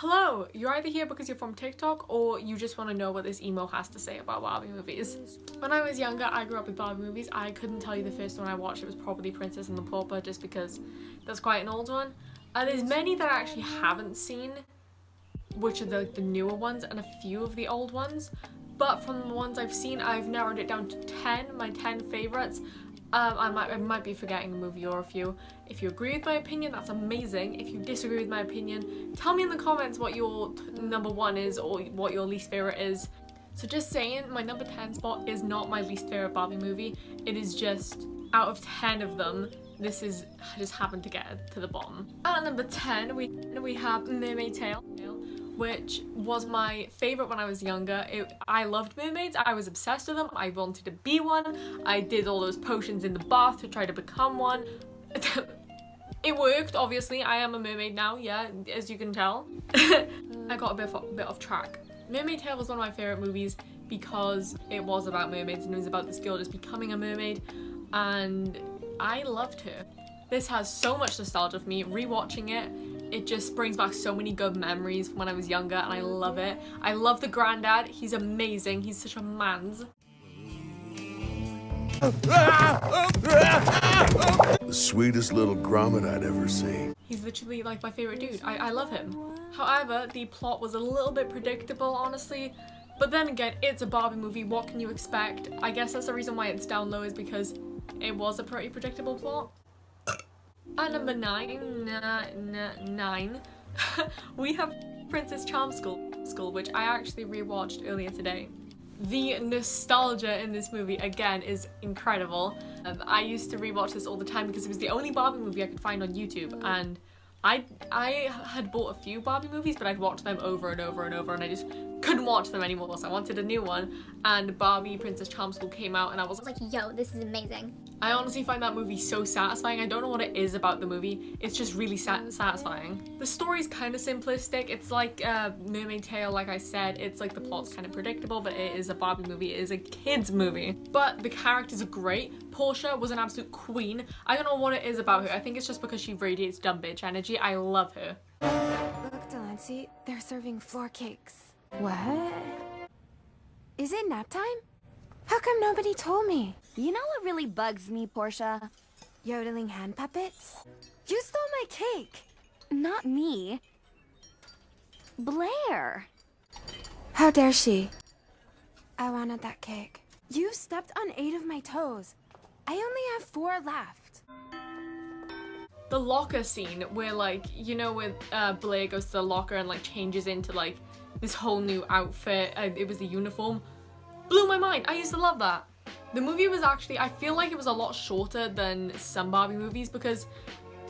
Hello, you're either here because you're from TikTok or you just want to know what this emo has to say about Barbie movies. When I was younger, I grew up with Barbie movies. I couldn't tell you the first one I watched. It was probably Princess and the Pauper, just because that's quite an old one. There's many that I actually haven't seen, which are the newer ones, and a few of the old ones. But from the ones I've seen, I've narrowed it down to 10, my 10 favourites. I might be forgetting a movie or a few. If you agree with my opinion, that's amazing. If you disagree with my opinion, tell me in the comments what your number 1 is or what your least favourite is. So just saying, my number 10 spot is not my least favourite Barbie movie. It is just, out of 10 of them, I just happened to get to the bottom. At number 10, we have Mermaid Tale, which was my favourite when I was younger. I loved mermaids, I was obsessed with them, I wanted to be one, I did all those potions in the bath to try to become one. It worked, obviously. I am a mermaid now, yeah, as you can tell. I got a bit off track. Mermaid Tale was one of my favourite movies because it was about mermaids and it was about this girl just becoming a mermaid, and I loved her. This has so much nostalgia for me. Rewatching it just brings back so many good memories from when I was younger, and I love it. I love the granddad. He's amazing. He's such a man's. The sweetest little grommet I'd ever seen. He's literally like my favorite dude. I love him. However, the plot was a little bit predictable, honestly. But then again, it's a Barbie movie. What can you expect? I guess that's the reason why it's down low, is because it was a pretty predictable plot. At number 9, we have Princess Charm School, which I actually rewatched earlier today. The nostalgia in this movie, again, is incredible. I used to rewatch this all the time because it was the only Barbie movie I could find on YouTube, and I had bought a few Barbie movies, but I'd watched them over and over and over, and I just couldn't watch them anymore, so I wanted a new one, and Barbie Princess Charm School came out, and I was like, yo, this is amazing. I honestly find that movie so satisfying. I don't know what it is about the movie, it's just really satisfying. The story's kind of simplistic. It's like Mermaid Tale, like I said. It's like the plot's kind of predictable, but it is a Barbie movie. It is a kid's movie. But the characters are great. Portia was an absolute queen. I don't know what it is about her. I think it's just because she radiates dumb bitch energy. I love her. Look, Delancey, they're serving floor cakes. What? Is it nap time? How come nobody told me? You know what really bugs me, Portia? Yodeling hand puppets? You stole my cake! Not me. Blair. How dare she? I wanted that cake. You stepped on 8 of my toes. I only have 4 left. The locker scene where, like, you know, where Blair goes to the locker and like changes into like this whole new outfit. It was the uniform. Blew my mind. I used to love that. The movie was actually, I feel like it was a lot shorter than some Barbie movies, because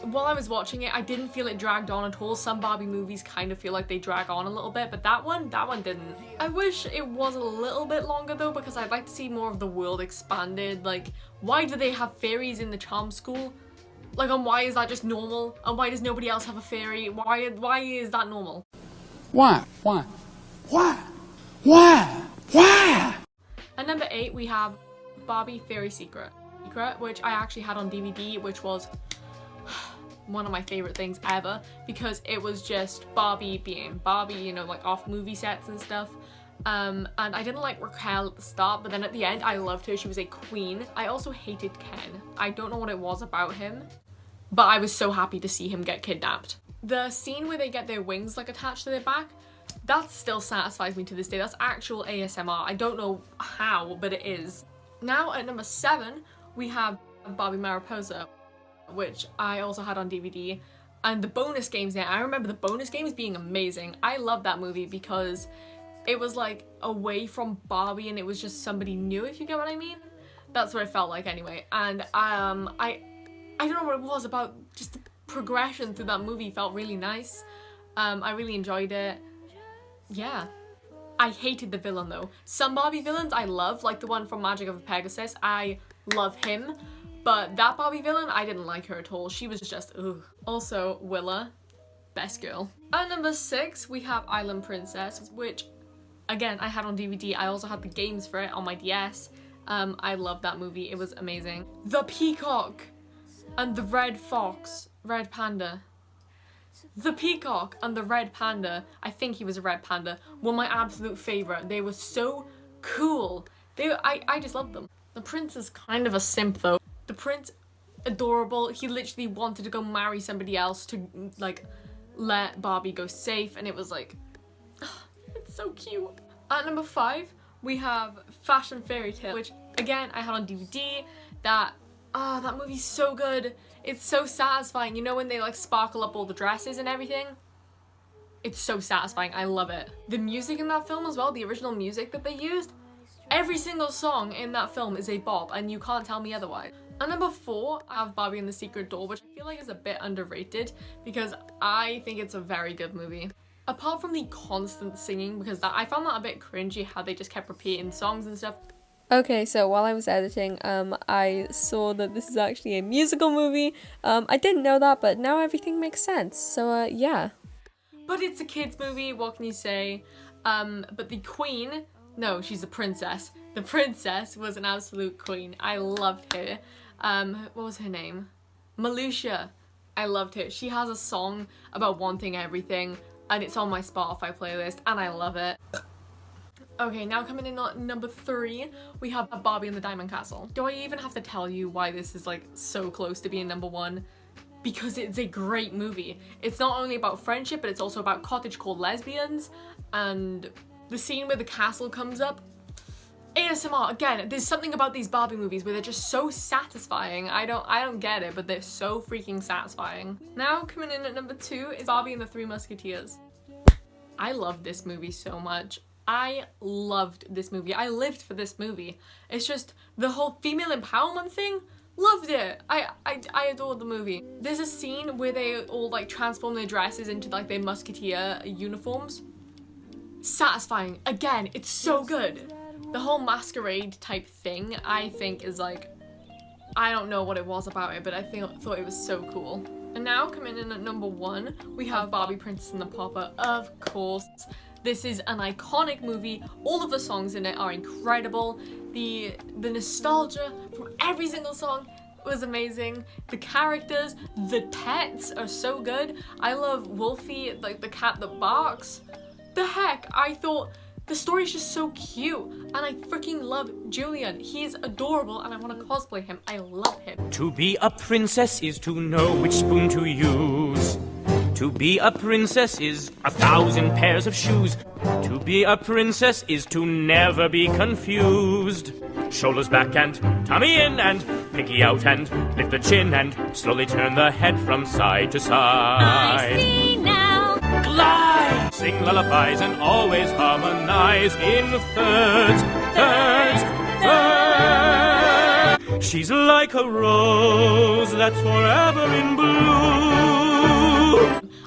while I was watching it, I didn't feel it dragged on at all. Some Barbie movies kind of feel like they drag on a little bit, but that one didn't. I wish it was a little bit longer though, because I'd like to see more of the world expanded. Like, why do they have fairies in the charm school? Like, and why is that just normal? And why does nobody else have a fairy? Why is that normal? Why? At number 8, we have Barbie Fairy Secret, which I actually had on DVD, which was one of my favorite things ever, because it was just Barbie being Barbie, you know, like off movie sets and stuff. And I didn't like Raquel at the start, but then at the end I loved her. She was a queen. I also hated Ken. I don't know what it was about him, but I was so happy to see him get kidnapped. The scene where they get their wings like attached to their back, that still satisfies me to this day. That's actual ASMR. I don't know how, but it is. Now at number 7, we have Barbie Mariposa, which I also had on DVD. And the bonus games there, I remember the bonus games being amazing. I love that movie because it was like away from Barbie and it was just somebody new, if you get what I mean. That's what it felt like anyway. And I don't know what it was about, just the progression through that movie felt really nice. I really enjoyed it. Yeah. I hated the villain though. Some Barbie villains I love, like the one from Magic of Pegasus. I love him. But that Barbie villain, I didn't like her at all. She was just, ugh. Also, Willa, best girl. At number 6, we have Island Princess, which, again, I had on DVD. I also had the games for it on my DS. I love that movie. It was amazing. The peacock and the red fox, red panda. The peacock and the red panda, I think he was a red panda, were my absolute favourite. They were so cool. I just loved them. The prince is kind of a simp though. The prince, adorable. He literally wanted to go marry somebody else to like let Barbie go safe, and it was like, it's so cute. At number 5, we have Fashion Fairytale, which again I had on DVD. That movie's so good. It's so satisfying. You know when they like sparkle up all the dresses and everything? It's so satisfying. I love it. The music in that film as well, the original music that they used, every single song in that film is a bop, and you can't tell me otherwise. At number 4, I have Barbie and the Secret Door, which I feel like is a bit underrated because I think it's a very good movie. Apart from the constant singing, because I found that a bit cringy how they just kept repeating songs and stuff. Okay, so while I was editing, I saw that this is actually a musical movie. I didn't know that, but now everything makes sense. So, yeah. But it's a kids movie, what can you say? But the queen, no, she's a princess. The princess was an absolute queen. I loved her. What was her name? Malusha. I loved her. She has a song about wanting everything, and it's on my Spotify playlist, and I love it. Okay, now coming in at number 3, we have Barbie and the Diamond Castle. Do I even have to tell you why this is like so close to being number 1? Because it's a great movie. It's not only about friendship, but it's also about cottagecore lesbians, and the scene where the castle comes up. ASMR, again, there's something about these Barbie movies where they're just so satisfying. I don't get it, but they're so freaking satisfying. Now coming in at number 2 is Barbie and the Three Musketeers. I love this movie so much. I loved this movie. I lived for this movie. It's just the whole female empowerment thing. Loved it. I adored the movie. There's a scene where they all like transform their dresses into like their musketeer uniforms. Satisfying. Again, it's so good. The whole masquerade type thing, I think, is like, I don't know what it was about it, but I thought it was so cool. And now coming in at number 1, we have Barbie, Princess and the Pauper. Of course. This is an iconic movie. All of the songs in it are incredible. The nostalgia from every single song was amazing. The characters, the pets are so good. I love Wolfie, like the cat that barks. The heck, I thought the story's just so cute, and I freaking love Julian. He's adorable, and I want to cosplay him. I love him. To be a princess is to know which spoon to use. To be a princess is 1,000 pairs of shoes. To be a princess is to never be confused. Shoulders back and tummy in and pinky out and lift the chin and slowly turn the head from side to side. I see now. Glide! Sing lullabies and always harmonize in thirds. She's like a rose that's forever in bloom.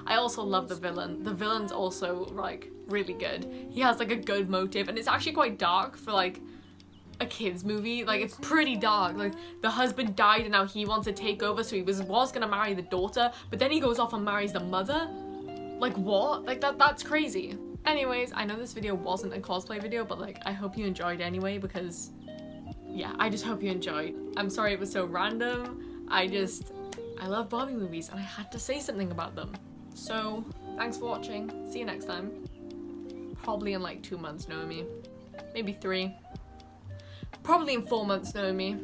I also love the villain. The villain's also like really good. He has like a good motive, and it's actually quite dark for like a kids movie. Like it's pretty dark. Like the husband died and now he wants to take over, so he was gonna marry the daughter, but then he goes off and marries the mother. Like what? Like that's crazy. Anyways, I know this video wasn't a cosplay video, but like I hope you enjoyed anyway, because yeah, I just hope you enjoyed. I'm sorry it was so random. I love Barbie movies and I had to say something about them. So thanks for watching. See you next time. Probably in like 2 months, Naomi. Maybe 3. Probably in 4 months, Naomi.